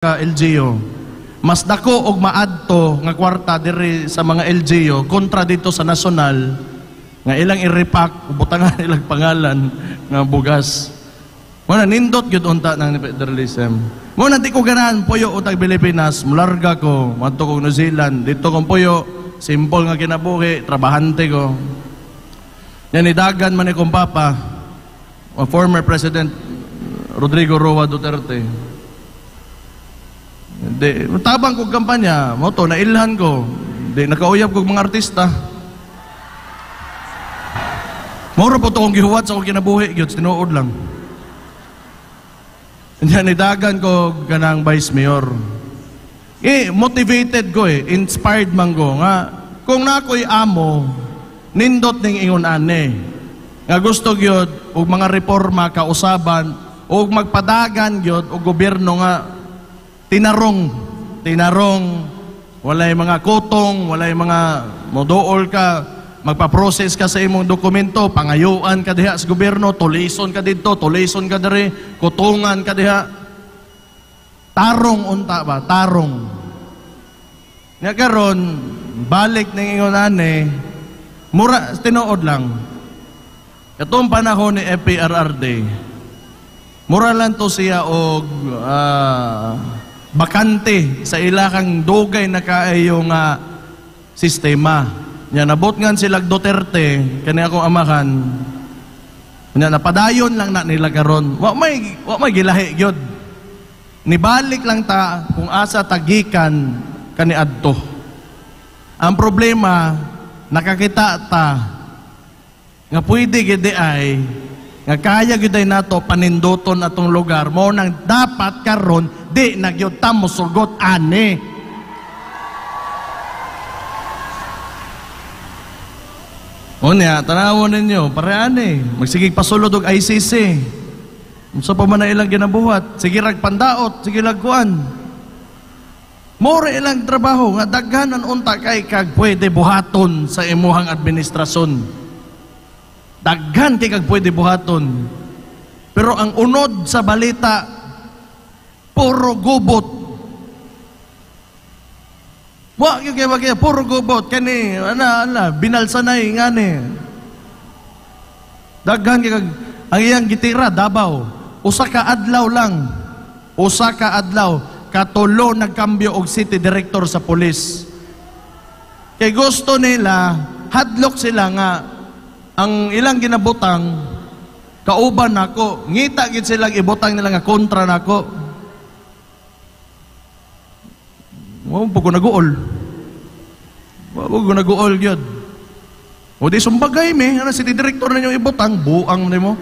ka LGU. Mas dako og maadto nga kwarta diri sa mga LGU kontra dito sa nasyonal nga ilang i-repack butangan ilang pangalan nga bugas. Muna nindot gyud unta ng federalism. Muna di ko ganahan puyo utang Pilipinas, mularga ko madto ko New Zealand. Dito kong puyo, simple nga kinabuhi, trabahante ko. Yan idagan man ni kong papa, former President Rodrigo Roa Duterte. Di, tabang kong kampanya, mo to, nailhan ko. Di, nakauyab kong mga artista. Moro po to kong gihuwat sa akong kinabuhi, yun, tinuod lang. Yan, idagan ko ganang Vice Mayor. Motivated ko inspired man ko, nga, kung na ako'y amo, nindot ning ingon ane. Nga gusto gyud og mga reforma kausaban, og magpadagan gyud og gobyerno nga tinarong, walay mga kutong, walay mga modool ka, magpa-process ka sa imong dokumento, pangayuan ka diha sa gobyerno, tulison ka dito, tulison ka diri, kutungan ka diha. Tarong unta ba? Tarong. Nga karon, balik ning ingon ani, mura tinuod lang. Katong panahon ni FPRRD, mura lang to siya og bakante sa ilakang dugay na kaayo nga sistema. Nya nabot ngan sila Duterte kani akong amahan. Nya napadayon lang na nila karon. Wa may gilahi gyud. Nibalik lang ta kung asa tagikan kani adto. Ang problema nakakita ta nga pwede gid ay nga kaya gyud nato paninduton atong lugar mo nang dapat karon di nagyud ta mosugot ani. Unya tanawon ninyo pareane magsigig pasulod og ICC. Unsa pa man ilang ginabuhat, sige rag pandaot, sige lagkuan. More ilang trabaho nga daghanan unta kay kag pwede buhaton sa imuhang administrasyon. Daghan kay kag pwede buhaton. Pero ang unod sa balita, puro gubot. Wa gyud kay bagay puro gubot kani binalsanay ngani. Daghan kay kag ang iyang gitira Davao, usa ka adlaw lang. Usa ka adlaw katulo nagkambyo og city director sa pulis. Kay gusto nila hadlok sila nga ang ilang ginabutang kauban nako, ngita gid sila ibutang nila nga kontra nako. Wa po ko naguol. Wa ko naguol gyud. O di sumbagay me, ana city director ninyo ibutang buang nimo.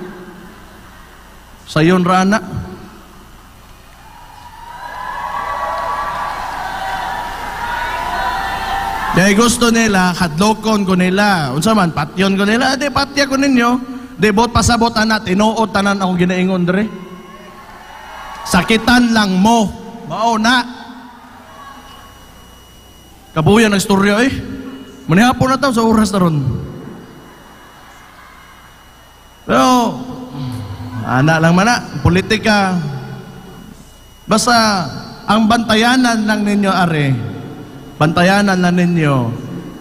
Sayon ra ana. Dahil gusto nila, hadlokon ko nila. Unsa man, patyon ko nila. Di, patya ko ninyo. Di, bot pasabot anak, tinuot tanan ako ginaingon dere. Sakitan lang mo. Mao na. Kabuyan ang istorya Manihapon na tao sa oras na ron. Pero, anak lang mana, politika. Basta, ang bantayanan lang ninyo, are, bantayanan na ninyo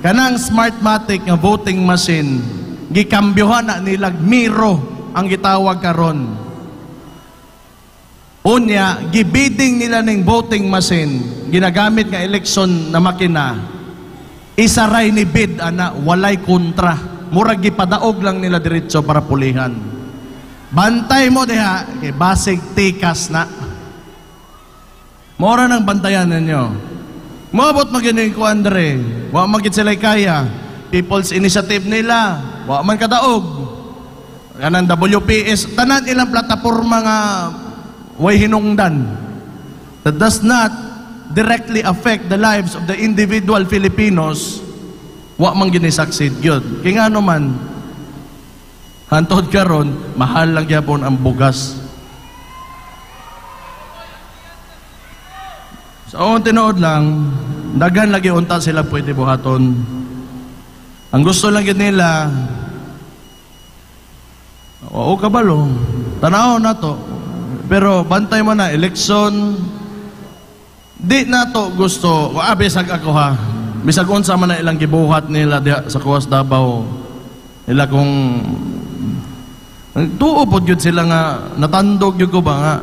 kanang Smartmatic nga voting machine gikambyohan na nilag Miro ang gitawag karon. Unya gibiding nila ning voting machine ginagamit nga election na makina isaray ni bid ana walay kontra murag gipadaog lang nila diretso para pulihan. Bantay mo diha kay basig tikas na mora nang bantayan ninyo. Mabot magining ko Andre, wa magit sila kaya. People's Initiative nila, wa man kadaog. Kanang WPS, tanan ilang plataporma nga way hinungdan. That does not directly affect the lives of the individual Filipinos. Wa man gini succeed gyud. Kay ngano man hantod karon mahal lang gyapon ang bugas. So, tinuod lang, daghan lagi unta sila pwede buhaton. Ang gusto lang yun nila, oo kabalo, tanaw na to. Pero bantay mo na, election, Di na to gusto, bisag ako ha, bisag unsa man na ilang gibuhat nila diha sa Kuwas Davao, nila kung tuo po yun sila nga, natandog yun ko ba nga,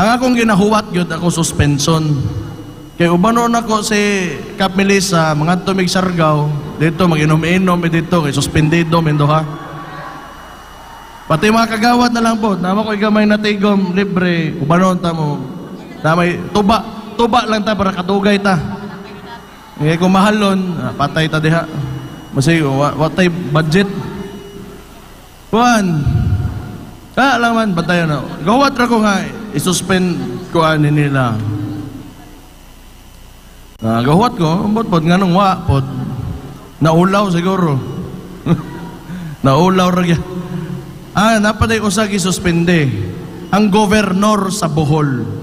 ang akong ginahuwat yun, ako suspension. Kaya ubanon ako si Kap Melissa, mga tumig Sargaw, dito mag-inom-inom, dito, kay suspendido, mendo ha. Pati mga kagawad na lang po, naman ko igamay na tigom, libre, ubanon ta mo, na may tuba lang ta para katugay ta. Ngayon kung mahalon, patay ta diha. Masay, watay budget. Kuan, alaman, batayan na. Gawat ra ko nga, isuspend ko ani nila. Gawat ko, pod nga nung pod. Naulaw siguro. Naulaw ra gya. Napaday usag isuspende. Ang gobernador sa Bohol.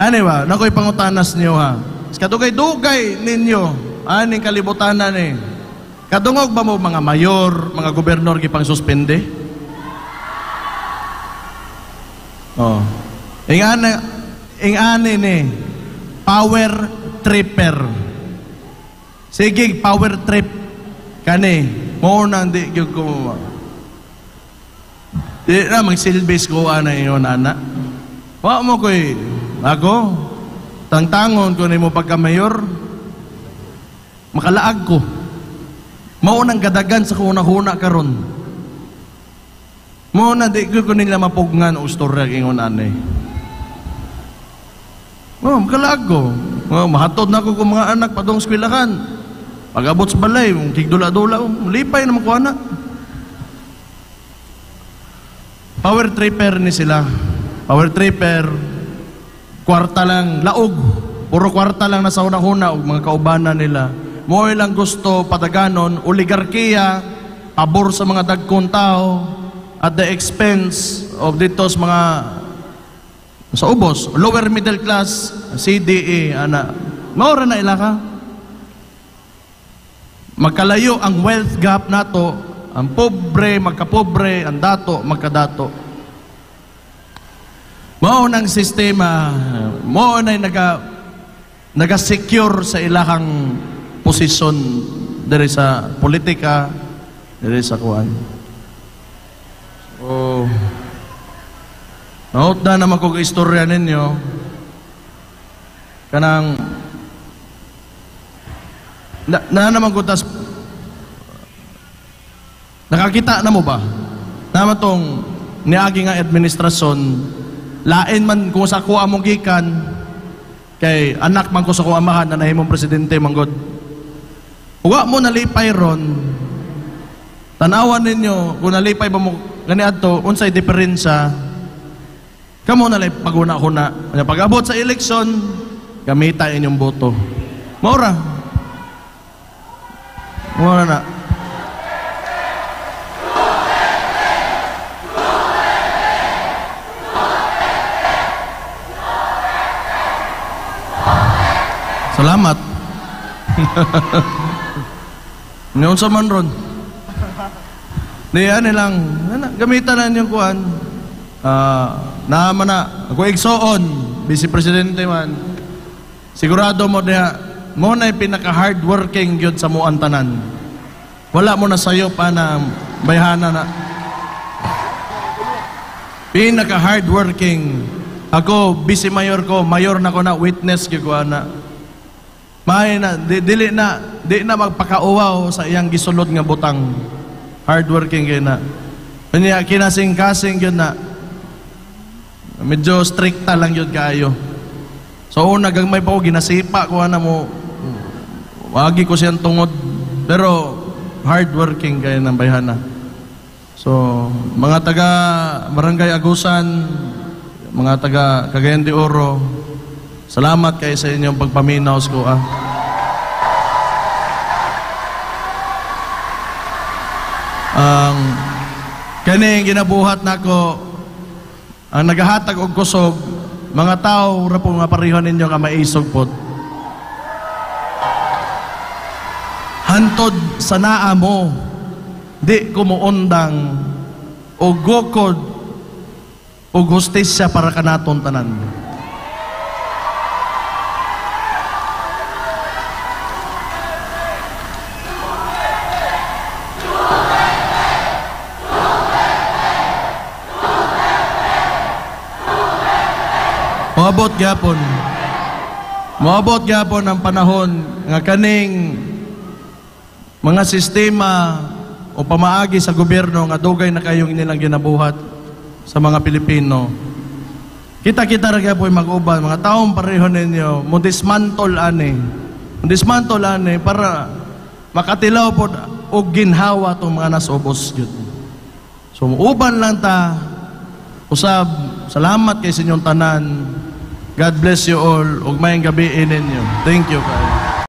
Ano ba? Nakoy pangutanas niyo ha. Kadugay-dugay ninyo. Aning kalibutanan eh. Kadungog ba mo mga mayor, mga gobernador gipang suspende? Oh. Ingani ni power tripper. Sige, power trip kani. Mo nang di gyud ko. Di na magsilbis ko ana iyon ana. Wa mo koy ako tangtangon ko nimo pagka mayor. Makalaag ko. Mao nang gadagan sa kuna-kuna karon. Mo na di ko nila mapugnan o istorya ingon anay. Makalaag ko. Mahatod na ko kung mga anak padong eskwelahan. Pag-abot sa balay, kigdula-dula, lipay na makuha na. Power tripper ni sila. Power tripper, kwarta lang, laog. Puro kwarta lang nasa una-una, mga kaubanan nila. Mo lang gusto pataganon, oligarkiya, pabor sa mga dagkong tao, at the expense of ditos mga sa ubos, lower middle class, CDE, ana. Maura na ilaka. Magkalayo ang wealth gap nato, ang pobre, magkapobre, ang dato, magkadato. Mao nang sistema, mao na naga-secure sa ilahang posisyon diri sa politika, diri sa kuan. So, naot na naman kong istorya ninyo kanang na naman ko tas nakakita na mo ba naman tong niagi nga administrasyon lain man kung sa kuha mong gikan kay anak man ko sa kuha amahan na nahimong presidente manggod huwa mo nalipay ron tanawan ninyo kung nalipay ba mo ganiadto unsay diferensya kamo na lang paguna-una pag-abot sa eleksyon gamita inyong boto maura na salamat ngayon sa man ron di ano lang gamitan na yung kuhan naman na ako igsoon Vice Presidente man sigurado mo diha mo na pinaka hardworking yun sa muan tanan wala mo na sayo pa na bayhana na pinaka hardworking ako Vice Mayor ko mayor na ko na witness gyud ko ana may na di na magpakauwaw sa iyang gisulod nga butang hardworking gyud na kanya kinasing-kasing gyud na medyo stricta lang yun kaayo. So una gagmay pa ko ginasipa ko ana mo wagi ko siyang tungod pero hardworking kay ng bayhana. So mga taga Barangay Agusan, mga taga Cagayan de Oro, salamat kay sa inyong pagpaminaw ko ang kaning ginabuhat nako ang nagahatag og kusog mga tao ra po nga parihon ninyo nga maisog pod hantod sa naa mo di kumuundang og gukod og hustisya para kanaton tanan Moabot gyapon. Moabot gyapon ang panahon nga kaning mga sistema o pamaagi sa gobyerno nga dugay na kayong inilang ginabuhat sa mga Pilipino. Kita-kita ra gyapon mag-uban, mga taong pareho ninyo, mo dismantle ani. Dismantle ani para makatilaw po og ginhawa tong mga nasubos gyud. So uban lang ta usab, salamat kay sa inyong tanan. God bless you all ug maayong gabi ninyo. Thank you kayo.